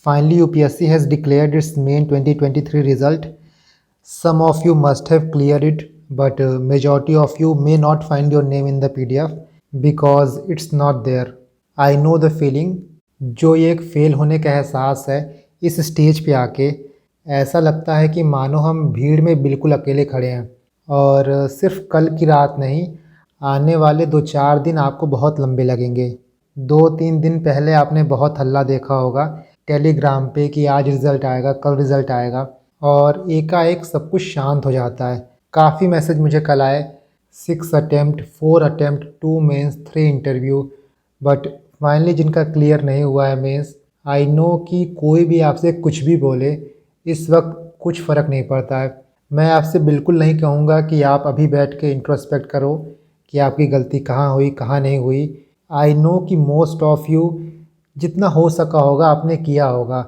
Finally, UPSC has declared its main 2023 result. Some of you must have cleared it, but majority of you may not find your name in the PDF because it's not there. I know the feeling. जो ये एक fail होने का एहसास है, इस stage पे आके ऐसा लगता है कि मानो हम भीड़ में बिल्कुल अकेले खड़े हैं और सिर्फ कल की रात नहीं, आने वाले 2-4 दिन आपको बहुत लंबे लगेंगे। 2-3 दिन पहले आपने बहुत हल्ला देखा होगा टेलीग्राम पे कि आज रिज़ल्ट आएगा, कल रिज़ल्ट आएगा, और एकाएक सब कुछ शांत हो जाता है। काफ़ी मैसेज मुझे कल आए, 6 attempt, 4 attempt, 2 mains, 3 interview, but finally जिनका क्लियर नहीं हुआ है मेंस, आई नो कि कोई भी आपसे कुछ भी बोले, इस वक्त कुछ फ़र्क नहीं पड़ता है। मैं आपसे बिल्कुल नहीं कहूँगा कि आप अभी बैठ के इंट्रोस्पेक्ट करो कि आपकी गलती कहाँ हुई, कहाँ नहीं हुई। आई नो कि मोस्ट ऑफ़ यू जितना हो सका होगा आपने किया होगा।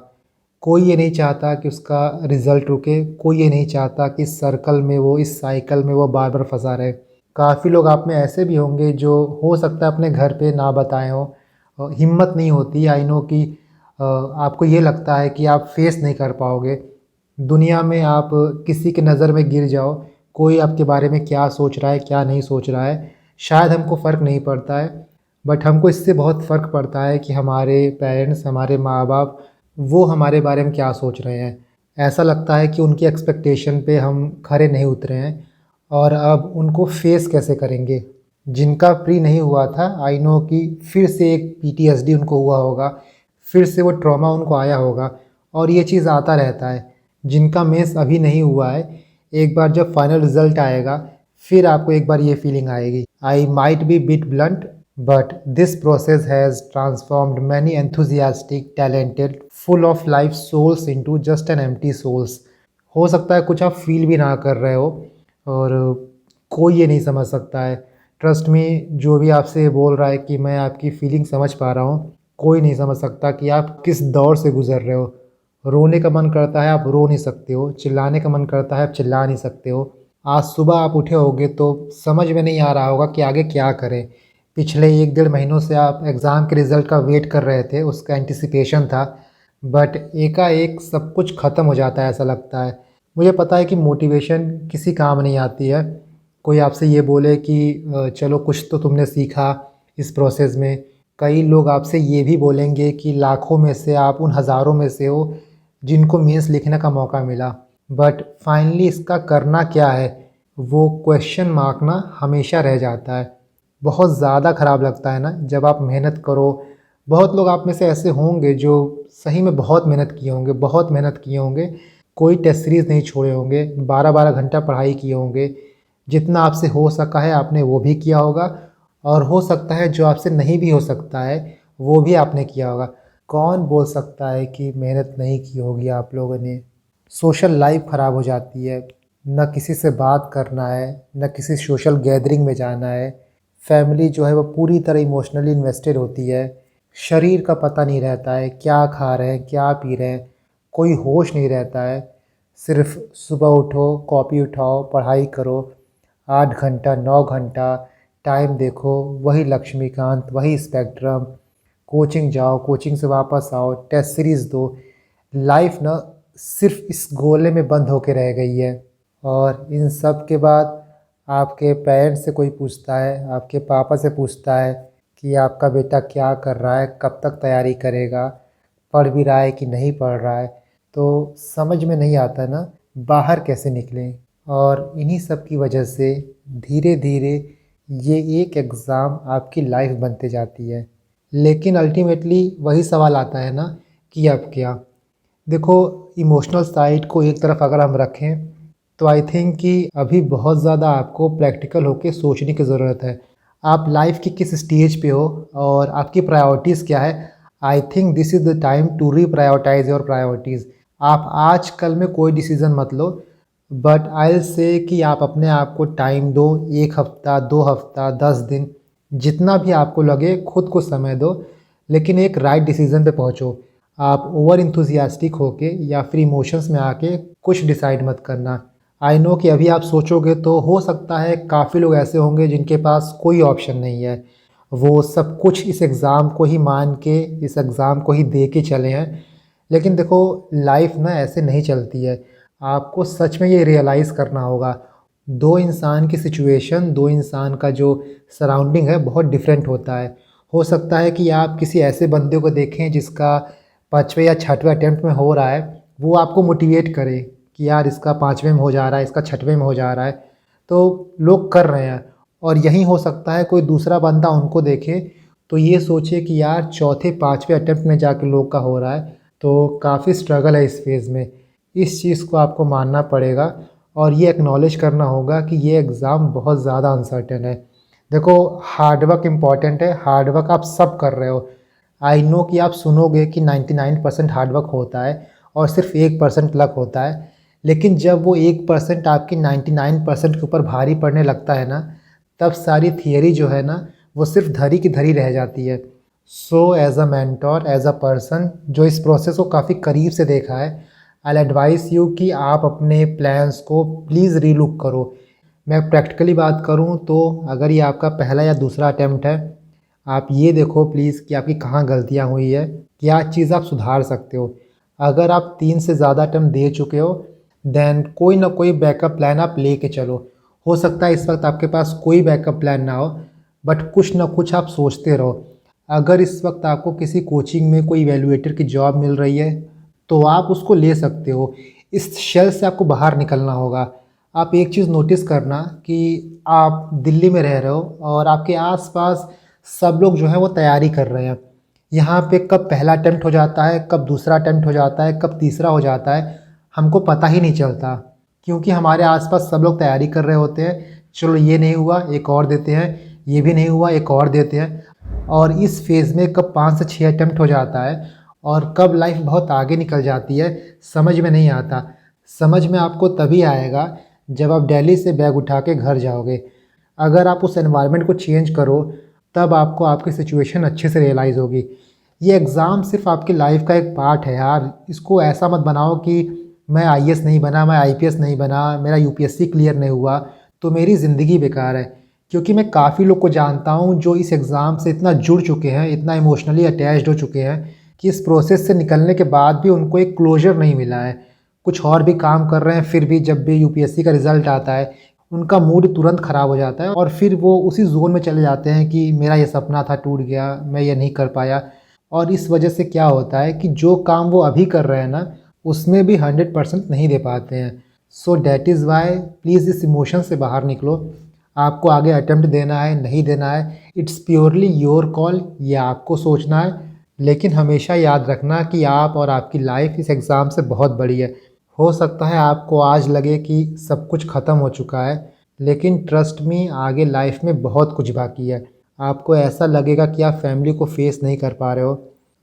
कोई ये नहीं चाहता कि उसका रिज़ल्ट रुके, कोई ये नहीं चाहता कि इस सर्कल में वो, इस साइकिल में वो बार बार फंसा रहे। काफ़ी लोग आप में ऐसे भी होंगे जो हो सकता है अपने घर पे ना बताएं हों, हिम्मत नहीं होती। आई नो कि आपको ये लगता है कि आप फेस नहीं कर पाओगे। दुनिया में आप किसी के नज़र में गिर जाओ, कोई आपके बारे में क्या सोच रहा है, क्या नहीं सोच रहा है, शायद हमको फ़र्क नहीं पड़ता है, बट हमको इससे बहुत फ़र्क पड़ता है कि हमारे पेरेंट्स, हमारे माँ बाप, वो हमारे बारे में क्या सोच रहे हैं। ऐसा लगता है कि उनकी एक्सपेक्टेशन पे हम खरे नहीं उतरे हैं और अब उनको फेस कैसे करेंगे। जिनका प्री नहीं हुआ था, आई नो कि फिर से एक पीटीएसडी उनको हुआ होगा, फिर से वो ट्रॉमा उनको आया होगा, और ये चीज़ आता रहता है। जिनका मेंस अभी नहीं हुआ है, एक बार जब फाइनल रिज़ल्ट आएगा फिर आपको एक बार ये फीलिंग आएगी। I might be bit blunt, but this process has transformed many enthusiastic, talented, full of life souls into just an empty souls. हो सकता है कुछ आप फील भी ना कर रहे हो और कोई ये नहीं समझ सकता है। ट्रस्ट मी, जो भी आपसे बोल रहा है कि मैं आपकी फीलिंग समझ पा रहा हूँ, कोई नहीं समझ सकता कि आप किस दौर से गुज़र रहे हो। रोने का मन करता है, आप रो नहीं सकते हो। चिल्लाने का मन करता है, आप चिल्ला नहीं सकते हो। आज सुबह आप उठे होगे तो समझ में नहीं आ रहा होगा कि आगे क्या करें। पिछले 1-1.5 महीनों से आप एग्ज़ाम के रिज़ल्ट का वेट कर रहे थे, उसका एंटिसिपेशन था, बट एकाएक सब कुछ ख़त्म हो जाता है, ऐसा लगता है। मुझे पता है कि मोटिवेशन किसी काम नहीं आती है। कोई आपसे ये बोले कि चलो कुछ तो तुमने सीखा इस प्रोसेस में। कई लोग आपसे ये भी बोलेंगे कि लाखों में से आप उन हज़ारों में से हो जिनको मेंस लिखने का मौका मिला, बट फाइनली इसका करना क्या है, वो क्वेश्चन मार्क ना हमेशा रह जाता है। बहुत ज़्यादा ख़राब लगता है ना जब आप मेहनत करो। बहुत लोग आप में से ऐसे होंगे जो सही में बहुत मेहनत किए होंगे, बहुत मेहनत किए होंगे, कोई टेस्ट सीरीज़ नहीं छोड़े होंगे, 12-12 घंटा पढ़ाई किए होंगे। जितना आपसे हो सका है आपने वो भी किया होगा, और हो सकता है जो आपसे नहीं भी हो सकता है वो भी आपने किया होगा। कौन बोल सकता है कि मेहनत नहीं की होगी आप लोगों ने। सोशल लाइफ ख़राब हो जाती है, न किसी से बात करना है, न किसी सोशल गैदरिंग में जाना है। फैमिली जो है वो पूरी तरह इमोशनली इन्वेस्टेड होती है। शरीर का पता नहीं रहता है क्या खा रहे हैं, क्या पी रहे हैं, कोई होश नहीं रहता है। सिर्फ सुबह उठो, कॉपी उठाओ, पढ़ाई करो, 8 घंटा 9 घंटा टाइम देखो, वही लक्ष्मीकांत, वही स्पेक्ट्रम, कोचिंग जाओ, कोचिंग से वापस आओ, टेस्ट सीरीज़ दो। लाइफ ना सिर्फ इस गोले में बंद होके रह गई है। और इन सब के बाद आपके पेरेंट्स से कोई पूछता है, आपके पापा से पूछता है कि आपका बेटा क्या कर रहा है, कब तक तैयारी करेगा, पढ़ भी रहा है कि नहीं पढ़ रहा है, तो समझ में नहीं आता ना बाहर कैसे निकलें। और इन्हीं सब की वजह से धीरे धीरे ये एक एग्ज़ाम आपकी लाइफ बनते जाती है। लेकिन अल्टीमेटली वही सवाल आता है ना कि अब क्या। देखो, इमोशनल साइड को एक तरफ अगर हम रखें तो आई थिंक कि अभी बहुत ज़्यादा आपको प्रैक्टिकल होके सोचने की ज़रूरत है। आप लाइफ की किस स्टेज पे हो और आपकी प्रायोरिटीज़ क्या है। I think this is the time to reprioritise your priorities. आप आज कल में कोई डिसीज़न मत लो, बट आई विल से कि आप अपने आप को टाइम दो, 1 हफ़्ता, 2 हफ़्ता, 10 दिन, जितना भी आपको लगे खुद को समय दो, लेकिन एक राइट डिसीज़न पे पहुँचो। आप ओवर इंथुसियास्टिक होके या फिर इमोशंस में आके कुछ डिसाइड मत करना। आई नो कि अभी आप सोचोगे तो हो सकता है काफ़ी लोग ऐसे होंगे जिनके पास कोई ऑप्शन नहीं है, वो सब कुछ इस एग्ज़ाम को ही मान के, इस एग्ज़ाम को ही दे के चले हैं। लेकिन देखो, लाइफ ना ऐसे नहीं चलती है। आपको सच में ये रियलाइज़ करना होगा। दो इंसान की सिचुएशन, दो इंसान का जो सराउंडिंग है बहुत डिफरेंट होता है। हो सकता है कि आप किसी ऐसे बंदे को देखें जिसका 5वें या 6वें अटेम्प्ट में हो रहा है, वो आपको मोटिवेट करे कि यार इसका 5वें में हो जा रहा है, इसका 6वें में हो जा रहा है, तो लोग कर रहे हैं। और यहीं हो सकता है कोई दूसरा बंदा उनको देखे तो ये सोचे कि यार चौथे 5वें अटेम्प्ट में जाके लोग का हो रहा है, तो काफ़ी स्ट्रगल है इस फेज़ में। इस चीज़ को आपको मानना पड़ेगा और ये एक्नॉलेज करना होगा कि ये एग्ज़ाम बहुत ज़्यादा अनसर्टेन है। देखो, हार्ड वर्क इम्पॉर्टेंट है, हार्ड वर्क आप सब कर रहे हो। आई नो कि आप सुनोगे कि 99% हार्ड वर्क होता है और सिर्फ 1% लक होता है, लेकिन जब वो 1% आपकी 99% के ऊपर भारी पड़ने लगता है ना, तब सारी थियरी जो है ना, वो सिर्फ धरी की धरी रह जाती है। So as a mentor, as a person जो इस प्रोसेस को काफ़ी करीब से देखा है, आई एडवाइस यू कि आप अपने प्लान्स को प्लीज़ रीलुक करो। मैं प्रैक्टिकली बात करूँ तो अगर ये आपका पहला या दूसरा अटैम्प्ट है, आप ये देखो प्लीज़ कि आपकी कहाँ गलतियाँ हुई है, क्या चीज़ आप सुधार सकते हो। अगर आप 3 से ज़्यादा अटेम्प्ट दे चुके हो, देन कोई ना कोई बैकअप प्लान आप लेके चलो। हो सकता है इस वक्त आपके पास कोई बैकअप प्लान ना हो, बट कुछ ना कुछ आप सोचते रहो। अगर इस वक्त आपको किसी कोचिंग में कोई इवैल्यूएटर की जॉब मिल रही है, तो आप उसको ले सकते हो। इस शेल से आपको बाहर निकलना होगा। आप एक चीज़ नोटिस करना कि आप दिल्ली में रह रहे हो और आपके आस-पास सब लोग जो है वो तैयारी कर रहे हैं। यहाँ पे कब पहला अटेम्प्ट हो जाता है, कब दूसरा अटेम्प्ट हो जाता है, कब तीसरा हो जाता है, हमको पता ही नहीं चलता। क्योंकि हमारे आस-पास सब लोग तैयारी कर रहे होते हैं, चलो ये नहीं हुआ एक और देते हैं, ये भी नहीं हुआ एक और देते हैं। और इस फ़ेज़ में कब 5 से 6 अटेम्प्ट हो जाता है और कब लाइफ बहुत आगे निकल जाती है, समझ में नहीं आता। समझ में आपको तभी आएगा जब आप दिल्ली से बैग उठा के घर जाओगे। अगर आप उस एनवायरनमेंट को चेंज करो, तब आपको आपकी सिचुएशन अच्छे से रियलाइज़ होगी। ये एग्ज़ाम सिर्फ़ आपकी लाइफ़ का एक पार्ट है यार। इसको ऐसा मत बनाओ कि मैं आईएएस नहीं बना, मैं आईपीएस नहीं बना, मेरा यूपीएससी क्लियर नहीं हुआ, तो मेरी ज़िंदगी बेकार है। क्योंकि मैं काफ़ी लोग को जानता हूँ जो इस एग्ज़ाम से इतना जुड़ चुके हैं, इतना इमोशनली अटैच्ड हो चुके हैं कि इस प्रोसेस से निकलने के बाद भी उनको एक क्लोज़र नहीं मिला है। कुछ और भी काम कर रहे हैं, फिर भी जब भी यूपीएससी का रिज़ल्ट आता है, उनका मूड तुरंत ख़राब हो जाता है और फिर वो उसी ज़ोन में चले जाते हैं कि मेरा ये सपना था टूट गया, मैं ये नहीं कर पाया। और इस वजह से क्या होता है कि जो काम वो अभी कर रहे हैं ना, उसमें भी 100% नहीं दे पाते हैं। So that is why please इस इमोशन से बाहर निकलो। आपको आगे अटेम्प्ट देना है, नहीं देना है, इट्स प्योरली योर कॉल, ये आपको सोचना है। लेकिन हमेशा याद रखना कि आप और आपकी लाइफ इस एग्ज़ाम से बहुत बड़ी है। हो सकता है आपको आज लगे कि सब कुछ ख़त्म हो चुका है, लेकिन ट्रस्ट मी, आगे लाइफ में बहुत कुछ बाकी है। आपको ऐसा लगेगा कि आप फैमिली को फेस नहीं कर पा रहे हो,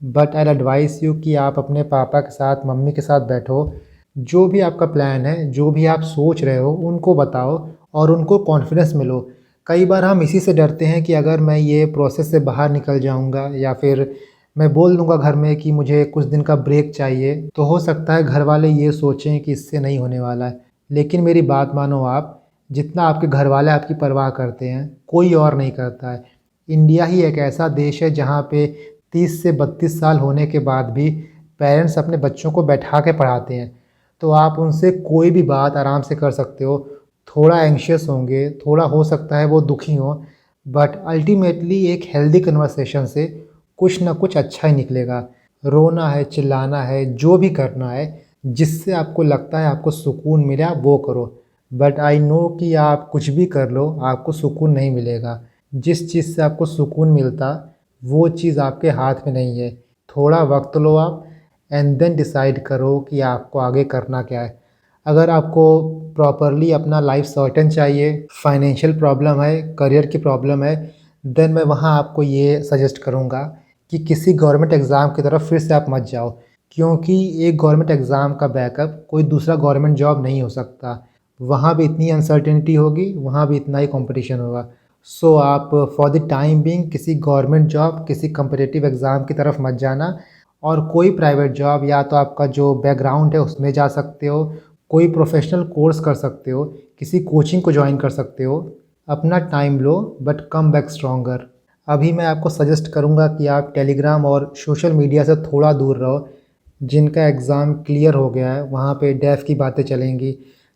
बट आई एडवाइस यू कि आप अपने पापा के साथ, मम्मी के साथ बैठो। जो भी आपका प्लान है, जो भी आप सोच रहे हो, उनको बताओ और उनको कॉन्फिडेंस में लो। कई बार हम इसी से डरते हैं कि अगर मैं ये प्रोसेस से बाहर निकल जाऊंगा या फिर मैं बोल दूंगा घर में कि मुझे कुछ दिन का ब्रेक चाहिए, तो हो सकता है घर वाले ये सोचें कि इससे नहीं होने वाला है। लेकिन मेरी बात मानो आप, जितना आपके घर वाले आपकी परवाह करते हैं, कोई और नहीं करता है। इंडिया ही एक ऐसा देश है जहाँ पे 30 से 32 साल होने के बाद भी पेरेंट्स अपने बच्चों को बैठा के पढ़ाते हैं। तो आप उनसे कोई भी बात आराम से कर सकते हो। थोड़ा एंग्शियस होंगे, थोड़ा हो सकता है वो दुखी हों, बट अल्टीमेटली एक हेल्दी कन्वर्सेशन से कुछ ना कुछ अच्छा ही निकलेगा। रोना है, चिल्लाना है, जो भी करना है, जिससे आपको लगता है आपको सुकून मिला वो करो। बट आई नो कि आप कुछ भी कर लो, आपको सुकून नहीं मिलेगा। जिस चीज़ से आपको सुकून मिलता, वो चीज़ आपके हाथ में नहीं है। थोड़ा वक्त लो आप एंड देन डिसाइड करो कि आपको आगे करना क्या है। अगर आपको प्रॉपरली अपना लाइफ सर्टेन चाहिए, फाइनेंशियल प्रॉब्लम है, करियर की प्रॉब्लम है, देन मैं वहाँ आपको ये सजेस्ट करूँगा कि किसी गवर्नमेंट एग्ज़ाम की तरफ फिर से आप मत जाओ। क्योंकि एक गवर्नमेंट एग्ज़ाम का बैकअप कोई दूसरा गवर्नमेंट जॉब नहीं हो सकता। वहाँ भी इतनी अनसर्टेनिटी होगी, वहाँ भी इतना ही कंपटीशन होगा। सो आप फॉर द टाइम बीइंग किसी गवर्नमेंट जॉब, किसी कॉम्पिटिटिव एग्ज़ाम की तरफ मत जाना और कोई प्राइवेट जॉब या तो आपका जो बैकग्राउंड है उसमें जा सकते हो, कोई प्रोफेशनल कोर्स कर सकते हो, किसी कोचिंग को जॉइन कर सकते हो। अपना time low but come back stronger. अभी मैं आपको सजेस्ट करूंगा कि आप टेलीग्राम और सोशल मीडिया से थोड़ा दूर रहो। जिनका एग्ज़ाम क्लियर हो गया है वहाँ पे डेफ़ की बातें चलेंगी।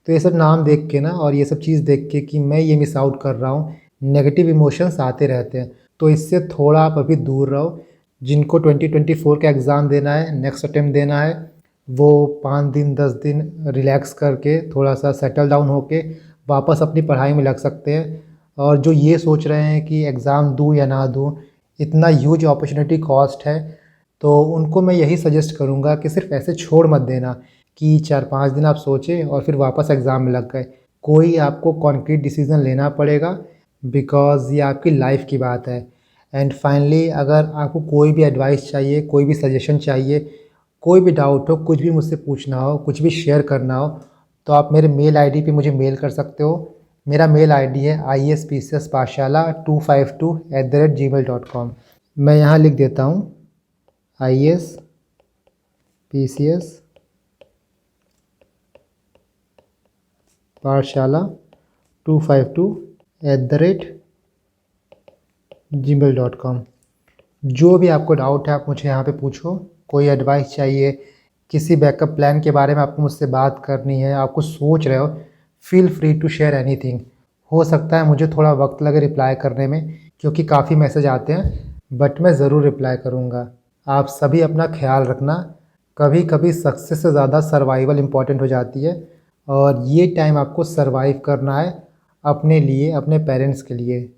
तो ये सब नाम देख के ना और ये सब चीज़ देख के कि मैं ये मिस आउट कर रहा हूँ, नेगेटिव इमोशंस आते रहते हैं। तो इससे थोड़ा आप अभी दूर रहो। जिनको 2024 का एग्ज़ाम देना है, नेक्स्ट अटेम्प्ट देना है, वो 5 दिन 10 दिन रिलैक्स करके थोड़ा-सा सेटल डाउन होके वापस अपनी पढ़ाई में लग सकते हैं। और जो ये सोच रहे हैं कि एग्ज़ाम दूँ या ना दूँ, इतना ह्यूज अपॉर्चुनिटी कॉस्ट है, तो उनको मैं यही सजेस्ट करूँगा कि सिर्फ़ ऐसे छोड़ मत देना कि 4-5 दिन आप सोचे और फिर वापस एग्ज़ाम में लग गए। कोई आपको कॉन्क्रीट डिसीज़न लेना पड़ेगा, बिकॉज़ ये आपकी लाइफ़ की बात है। एंड फाइनली अगर आपको कोई भी एडवाइस चाहिए, कोई भी सजेशन चाहिए, कोई भी डाउट हो, कुछ भी मुझसे पूछना हो, कुछ भी शेयर करना हो, तो आप मेरे मेल आईडी पे मुझे मेल कर सकते हो। मेरा मेल आईडी है ispcsparshala252@gmail.com। मैं यहाँ लिख देता हूँ ispcs पाठशाला 252@gmail.com। जो भी आपको डाउट है आप मुझे यहाँ पे पूछो। कोई एडवाइस चाहिए, किसी बैकअप प्लान के बारे में आपको मुझसे बात करनी है, आप कुछ सोच रहे हो, feel free to share anything. हो सकता है मुझे थोड़ा वक्त लगे रिप्लाई करने में, क्योंकि काफ़ी मैसेज आते हैं, बट मैं ज़रूर रिप्लाई करूँगा। आप सभी अपना ख्याल रखना। कभी कभी सक्सेस से ज़्यादा सर्वाइवल इम्पॉर्टेंट हो जाती है, और ये टाइम आपको सर्वाइव करना है अपने लिए, अपने पेरेंट्स के लिए।